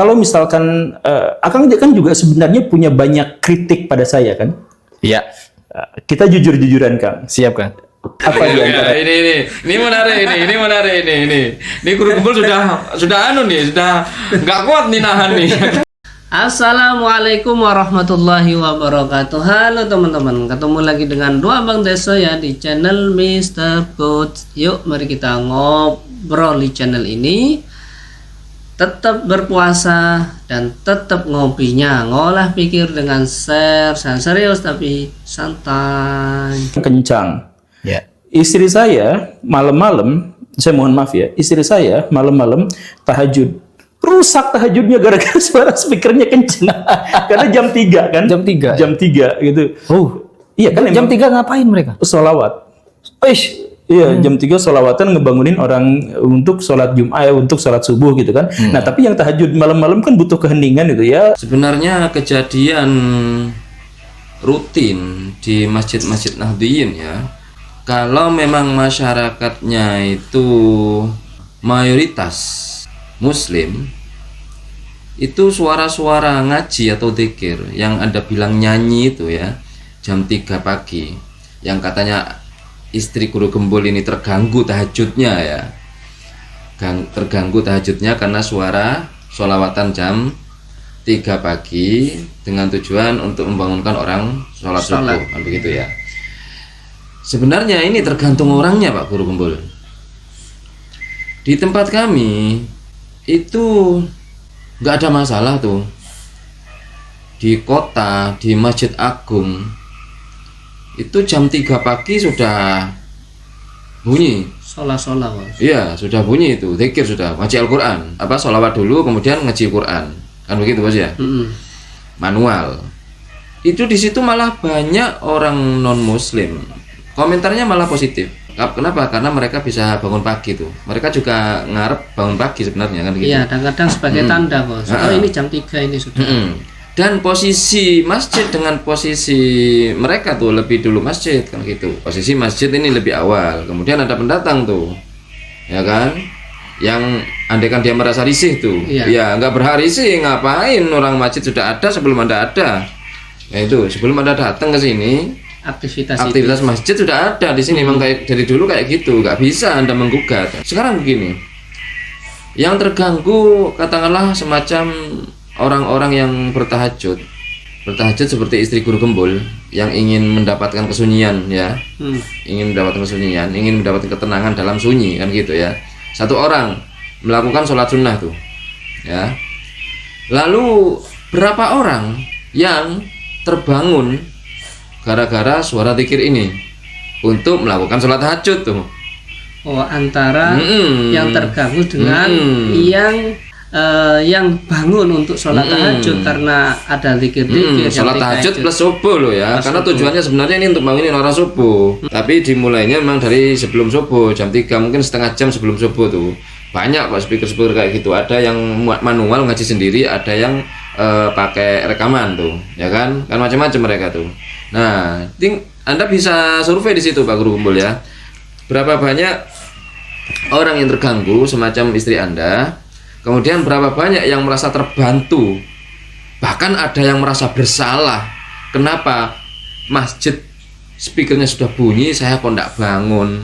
kalau misalkan Akang kan juga sebenarnya punya banyak kritik pada saya kan? Iya. Kita jujur-jujuran Kang. Siap kan? Apa di antara Ini menarik ini. Ini guru kumpul sudah nggak kuat nih nahan nih. Assalamualaikum warahmatullahi wabarakatuh. Halo teman-teman, ketemu lagi dengan dua Bang Deso ya di channel Mr. Coach. Yuk mari kita ngobrol di channel ini. Tetap berpuasa dan tetap ngopinya, ngolah pikir dengan share serius tapi santai. kencang? Ya. Istri saya malam-malam, saya mohon maaf ya, istri saya malam-malam tahajud. Rusak tahajudnya gara-gara suara speakernya kenceng. Karena jam 3 kan? Jam 3. Jam 3 gitu. Oh, Iya kan jam emang 3 ngapain mereka? sholawat. Iya, jam 3 sholawatan ngebangunin orang untuk sholat Jumat, untuk sholat subuh gitu kan. Nah, tapi yang tahajud malam-malam kan butuh keheningan itu ya. Sebenarnya kejadian rutin di masjid-masjid Nahdliyin ya. Kalau memang masyarakatnya itu mayoritas Muslim, itu suara-suara ngaji atau dzikir yang Anda bilang nyanyi itu ya, jam 3 pagi, yang katanya istri guru gembul ini terganggu tahajudnya ya, terganggu tahajudnya karena suara sholawatan jam 3 pagi dengan tujuan untuk membangunkan orang sholat subuh, kan begitu ya. Sebenarnya ini tergantung orangnya Pak Guru Gembul. Di tempat kami itu nggak ada masalah tuh, di kota, di Masjid Agung itu jam 3 pagi sudah bunyi. Sholat Iya, sudah bunyi itu, zikir sudah, ngaji Al-Quran, sholawat dulu, kemudian ngaji Quran, kan begitu Bos ya. Manual. Itu di situ malah banyak orang non Muslim. Komentarnya malah positif. Kenapa? Karena mereka bisa bangun pagi tuh. Mereka juga ngarep bangun pagi sebenarnya kan begitu. Iya, dan kadang sebagai tanda bos. Oh ini jam 3 ini sudah. Dan posisi masjid dengan posisi mereka tuh lebih dulu masjid kan gitu. Posisi masjid ini lebih awal. Kemudian ada pendatang tuh, ya kan? Yang andaikan dia merasa risih tuh, ya nggak berhari sih, ngapain orang masjid sudah ada sebelum Anda ada. Ya itu sebelum Anda datang ke sini. Aktivitas masjid sudah ada di sini, memang kayak dari dulu kayak gitu, nggak bisa Anda menggugat. Sekarang begini, yang terganggu katakanlah semacam orang-orang yang bertahajud seperti istri guru gembul yang ingin mendapatkan kesunyian ya, ingin mendapatkan kesunyian, ingin mendapatkan ketenangan dalam sunyi kan gitu ya. Satu orang melakukan sholat sunnah tuh, ya. Lalu berapa orang yang terbangun gara-gara suara zikir ini untuk melakukan sholat tahajud tuh. Oh, antara yang terganggu dengan yang bangun untuk sholat tahajud karena ada zikir-zikir. Sholat tahajud plus subuh loh ya, karena tujuannya sebenarnya ini untuk bangunin orang subuh. Tapi dimulainya memang dari sebelum subuh, jam 3, mungkin setengah jam sebelum subuh tuh. Banyak kok speaker-speaker kayak gitu. Ada yang manual ngaji sendiri, ada yang pakai rekaman tuh, ya kan? Kan macam-macam mereka tuh. Nah, Anda bisa survei di situ Pak Guru Gembul ya. Berapa banyak orang yang terganggu semacam istri Anda? Kemudian berapa banyak yang merasa terbantu? Bahkan ada yang merasa bersalah. Kenapa masjid speakernya sudah bunyi, saya kok enggak bangun?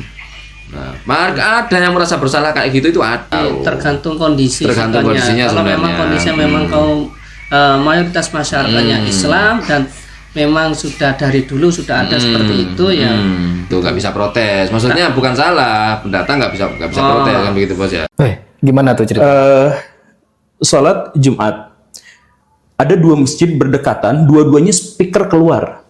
Nah, maka ada yang merasa bersalah kayak gitu, itu ada. Tergantung kondisi. Tergantung kondisinya kalau sebenarnya. memang kondisinya memang mayoritas masyarakatnya Islam dan memang sudah dari dulu sudah ada seperti itu ya. Tuh nggak bisa protes. Maksudnya bukan salah, pendatang nggak bisa protes kan begitu Bos ya. Gimana tuh cerita? Sholat Jumat. Ada 2 masjid berdekatan, dua-duanya speaker keluar.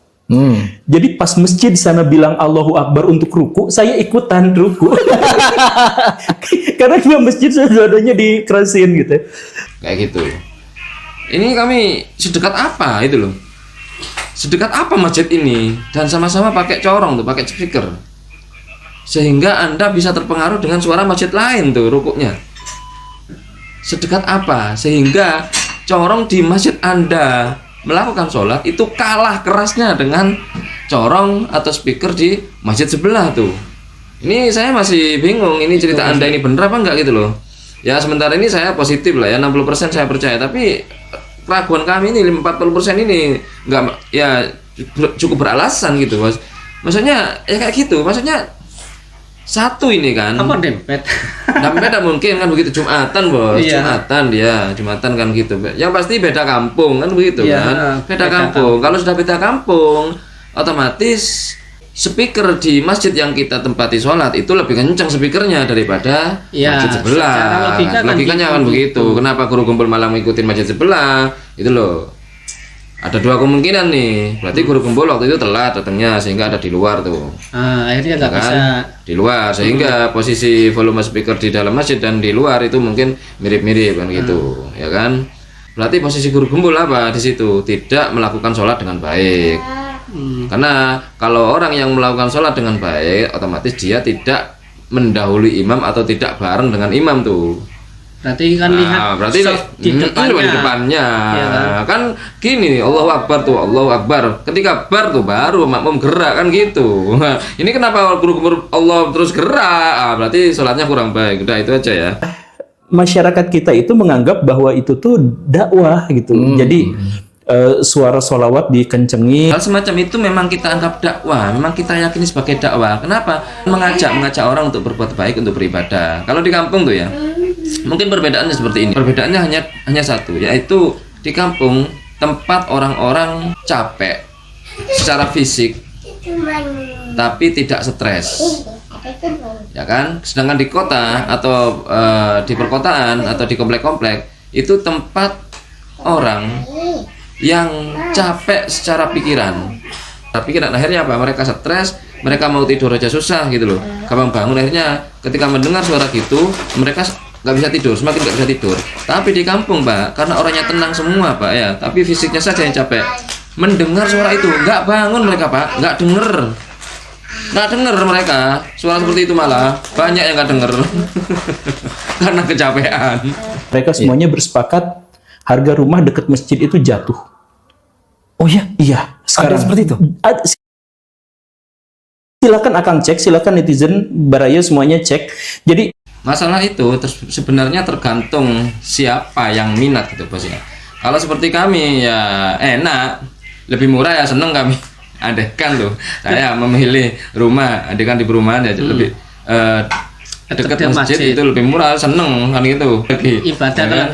Jadi pas masjid sana bilang Allahu Akbar untuk ruku, saya ikutan ruku. Karena 2 masjid dua-duanya dikerasin gitu. Kayak gitu. Ini kami sedekat apa itu loh. Sedekat apa masjid ini, dan sama-sama pakai corong tuh, pakai speaker. Sehingga Anda bisa terpengaruh dengan suara masjid lain tuh rukuknya. Sedekat apa sehingga corong di masjid Anda melakukan sholat itu kalah kerasnya dengan corong atau speaker di masjid sebelah tuh. Ini saya masih bingung, ini cerita Anda ini bener apa enggak gitu loh. Ya sementara ini saya positif lah ya, 60% saya percaya, tapi keraguan kami ini 40% ini nggak ya cukup beralasan gitu Bos. Maksudnya ya kayak gitu, maksudnya satu ini kan Apa dempet? beda mungkin kan begitu, Jumatan Bos. Iya. Jumatan kan gitu. Yang pasti beda kampung kan begitu Iya, kan. Beda kampung. Kalau sudah beda kampung, otomatis speaker di masjid yang kita tempati sholat itu lebih kencang speakernya daripada Iya, masjid sebelah. secara logika kan Logikanya gitu. kan begitu. Kenapa guru kumpul malah ngikutin masjid sebelah? Itu loh. Ada dua kemungkinan nih. Berarti guru kumpul waktu itu telat datangnya sehingga ada di luar tuh. Akhirnya nggak Kan? bisa. Di luar sehingga posisi volume speaker di dalam masjid dan di luar itu mungkin mirip-mirip kan gitu, ya kan? Berarti posisi guru kumpul apa di situ? Tidak melakukan sholat dengan baik. Karena kalau orang yang melakukan sholat dengan baik, otomatis dia tidak mendahului imam atau tidak bareng dengan imam tuh. Berarti kan lihat Berarti soft di di depannya. depannya. Iya Kan gini nih, Allahu Akbar tuh, Allahu Akbar. Ketika bar tuh baru makmum gerak kan gitu. Ini kenapa guru kumpul Allah terus gerak? Berarti sholatnya kurang baik. Udah itu aja ya. Masyarakat kita itu menganggap bahwa itu tuh dakwah gitu. Jadi suara sholawat dikencengin. Hal semacam itu memang kita anggap dakwah, memang kita yakini sebagai dakwah. Kenapa? Mengajak orang untuk berbuat baik, untuk beribadah. Kalau di kampung tuh ya, mungkin perbedaannya seperti ini. Perbedaannya hanya satu, yaitu di kampung tempat orang-orang capek secara fisik, tapi tidak stres. Ya kan? Sedangkan di kota atau di perkotaan atau di komplek-komplek itu tempat orang yang capek secara pikiran. Tapi akhirnya apa? Mereka stres, mereka mau tidur aja susah gitu loh. Gampang bangun, akhirnya ketika mendengar suara gitu, mereka nggak bisa tidur, semakin nggak bisa tidur. Tapi di kampung Pak, karena orangnya tenang semua Pak ya, tapi fisiknya saja yang capek. Mendengar suara itu, nggak bangun mereka Pak, nggak denger mereka suara seperti itu, malah banyak yang nggak denger karena kecapean. Mereka semuanya bersepakat harga rumah dekat masjid itu jatuh. Oh ya, Iya, sekarang seperti itu? Silakan Akang cek, silakan netizen Baraya semuanya cek. Jadi Masalah itu sebenarnya tergantung siapa yang minat gitu Bos ya. Kalau seperti kami ya enak, lebih murah ya seneng kami. Andaikan tuh saya memilih rumah, andaikan di perumahan ya lebih dekat masjid itu lebih murah, seneng kan gitu. Ibadah Ya kan?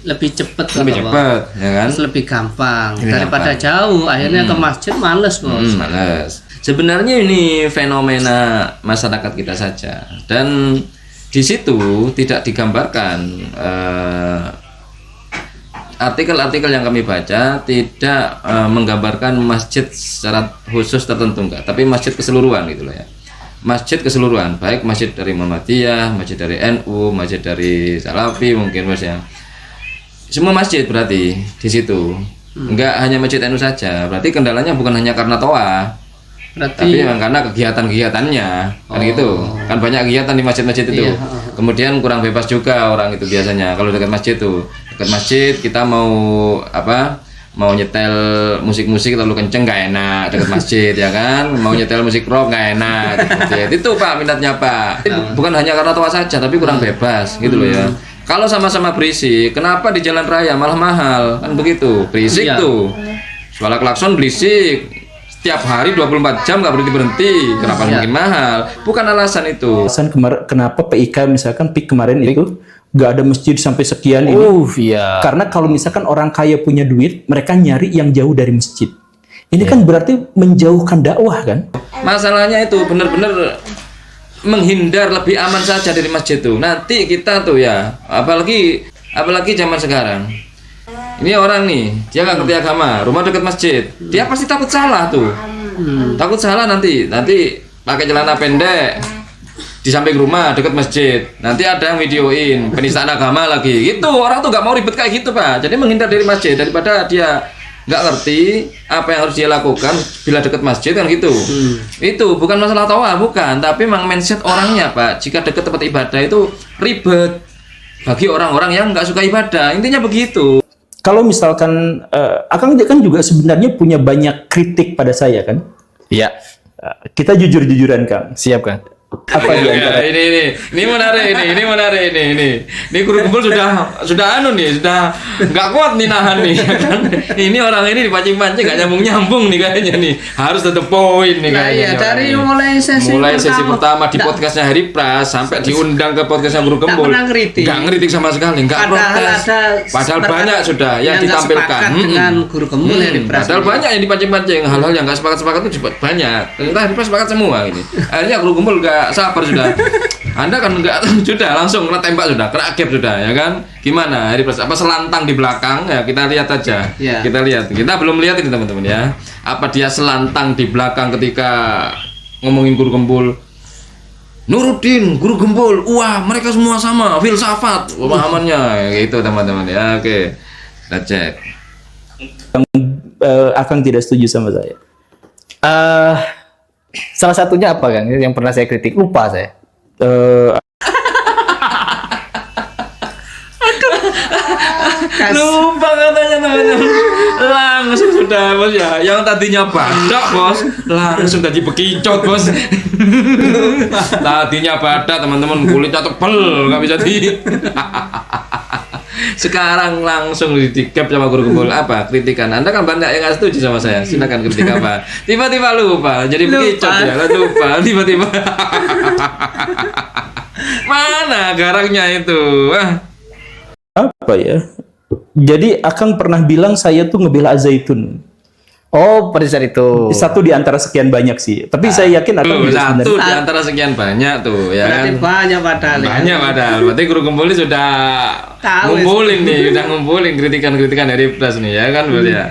lebih cepet lebih Bapak. cepat ya kan. Terus lebih gampang Lebih daripada gampang. jauh. Akhirnya ke masjid males Bos. Males. Sebenarnya ini fenomena masyarakat kita saja, dan di situ tidak digambarkan artikel-artikel yang kami baca tidak menggambarkan masjid secara khusus tertentu enggak, tapi masjid keseluruhan gitu loh ya. Masjid keseluruhan, baik masjid dari Muhammadiyah, masjid dari NU, masjid dari Salafi mungkin Bos ya. Semua masjid berarti di situ. Enggak hanya masjid NU saja, berarti kendalanya bukan hanya karena toa, Berarti tapi memang karena kegiatan-kegiatannya kan gitu. Kan banyak kegiatan di masjid-masjid itu. Iya. Kemudian kurang bebas juga orang itu biasanya kalau dekat masjid tuh. Dekat masjid kita mau apa? Mau nyetel musik-musik terlalu kenceng nggak enak dekat masjid ya kan? Mau nyetel musik rock nggak enak di masjid. Itu Pak minatnya Pak. Bukan hanya karena tua saja tapi kurang bebas gitu loh ya. Kalau sama-sama berisik, kenapa di jalan raya malah mahal? Kan begitu. Berisik Iya. tuh. Suara klakson berisik. Setiap hari 24 jam nggak berhenti-berhenti. Kenapa mungkin mahal? Bukan alasan itu. alasan kenapa PIK misalkan PIK kemarin itu nggak ada masjid sampai sekian ini. Iya. Karena kalau misalkan orang kaya punya duit, mereka nyari yang jauh dari masjid. Ini kan berarti menjauhkan dakwah kan? Masalahnya itu benar-benar menghindar, lebih aman saja dari masjid tuh. Nanti kita tuh ya, apalagi zaman sekarang. Ini orang nih, dia nggak ngerti agama, rumah dekat masjid, dia pasti takut salah tuh. Takut salah nanti pakai celana pendek di samping rumah dekat masjid. Nanti ada yang videoin penistaan agama lagi. Gitu, orang tuh nggak mau ribet kayak gitu Pak. Jadi menghindar dari masjid daripada dia nggak ngerti apa yang harus dia lakukan bila dekat masjid kan gitu. Itu bukan masalah tawa, bukan, tapi memang mindset orangnya Pak. Jika dekat tempat ibadah itu ribet bagi orang-orang yang nggak suka ibadah. Intinya begitu. Kalau misalkan Akang kan juga sebenarnya punya banyak kritik pada saya kan? Iya. Kita jujur-jujuran Kang. Siap kan? Apa di antara Ini menarik ini guru kumpul sudah anu nih, sudah nggak kuat nih nahan nih, ya kan? Ini orang ini dipancing-pancing nggak nyambung nih kayaknya nih, harus tetap poin nih Nah, kayaknya. iya, dari orangnya. mulai sesi pertama di podcastnya Hari Pras sampai diundang ke podcastnya guru kumpul, pernah ngeritik. nggak ngeritik sama sekali, nggak protes. Padahal banyak sudah yang nggak ditampilkan sepakat dengan guru kumpul Hari Pras. Padahal banyak yang dipancing-pancing, hal-hal yang nggak sepakat itu banyak. Ternyata Hari Pras sepakat semua ini. Akhirnya guru kumpul nggak sabar sudah. Anda kan nggak sudah langsung kena tembak sudah, kena agep sudah, ya kan? Gimana Hari Pras? Apa selantang di belakang? Ya kita lihat aja. Ya. Kita lihat. Kita belum lihat ini teman-teman ya. Apa dia selantang di belakang ketika ngomongin guru kumpul? Nuruddin, guru kumpul, wah mereka semua sama, filsafat pemahamannya, gitu teman-teman ya. Oke, kita cek. Akang tidak setuju sama saya? Salah satunya apa Kang yang pernah saya kritik? Lupa saya. Lupa katanya teman-teman. Langsung sudah bos ya. Yang tadinya badak bos, langsung jadi bekicot bos. Tadinya badak teman-teman, kulitnya tebel, nggak bisa di. Sekarang langsung dikep sama guru kumpul. Apa kritikan? Anda kan banyak yang nggak setuju sama saya. Silakan kritik apa? Tiba-tiba lupa, jadi bekicot ya. Lupa, tiba-tiba. Mana garangnya itu? Apa ya? Jadi Akang pernah bilang saya tuh ngebela Az-Zaitun. Oh, pada saat itu. Satu di antara sekian banyak sih. Tapi saya yakin Akang juga Satu sebenarnya. di antara sekian banyak tuh ya Berarti kan. banyak padahal. ya. Banyak padahal. Berarti guru kumpul ini sudah Tahu, ngumpulin nih, udah ngumpulin kritikan-kritikan dari Pras nih ya kan berarti ya.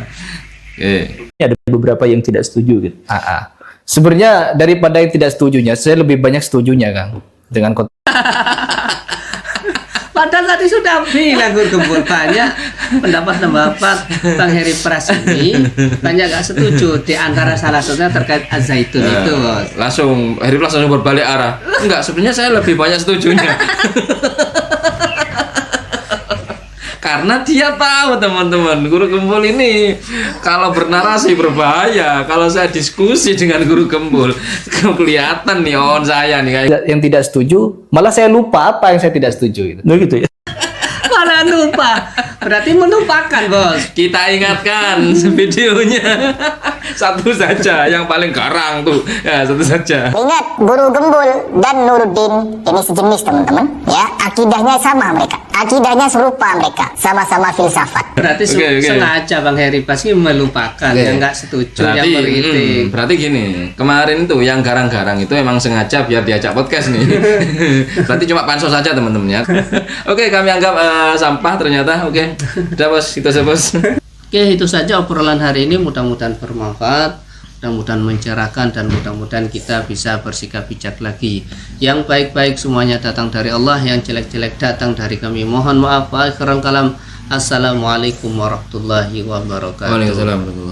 Oke. Ada beberapa yang tidak setuju gitu. Sebenarnya daripada yang tidak setujunya, saya lebih banyak setujunya Kang dengan Padahal tadi sudah bilang guru kumpul banyak pendapat Bang Hari Pras ini banyak gak setuju, di antara salah satunya terkait Az-Zaitun itu. Langsung Hari Pras langsung berbalik arah. Enggak, sebenarnya saya lebih banyak setujunya. Karena dia tahu teman-teman, guru kumpul ini kalau bernarasi berbahaya. Kalau saya diskusi dengan guru kumpul, kelihatan nih on saya nih kayak yang tidak setuju, malah saya lupa apa yang saya tidak setuju gitu. Nah gitu ya. Malah lupa, berarti melupakan bos. kita ingatkan videonya. Satu saja yang paling garang tuh. Ya, satu saja. Ingat, guru gembul dan Nuruddin ini sejenis teman-teman. Ya, akidahnya sama mereka. Akidahnya serupa mereka. Sama-sama filsafat. Berarti Oke. sengaja Bang Hari Pras ini melupakan yang nggak setuju, yang mengkritik. Berarti gini, kemarin tuh yang garang-garang itu emang sengaja biar diajak podcast nih. Berarti cuma pansos saja teman-teman ya. Oke, kami anggap sampah ternyata. Oke, udah bos, itu saja bos. Oke, itu saja obrolan hari ini. Mudah-mudahan bermanfaat, mudah-mudahan mencerahkan, dan mudah-mudahan kita bisa bersikap bijak lagi. Yang baik-baik semuanya datang dari Allah, yang jelek-jelek datang dari kami. Mohon maaf. Akhirul kalam. Assalamualaikum warahmatullahi wabarakatuh. Waalaikumsalam warahmatullahi wabarakatuh.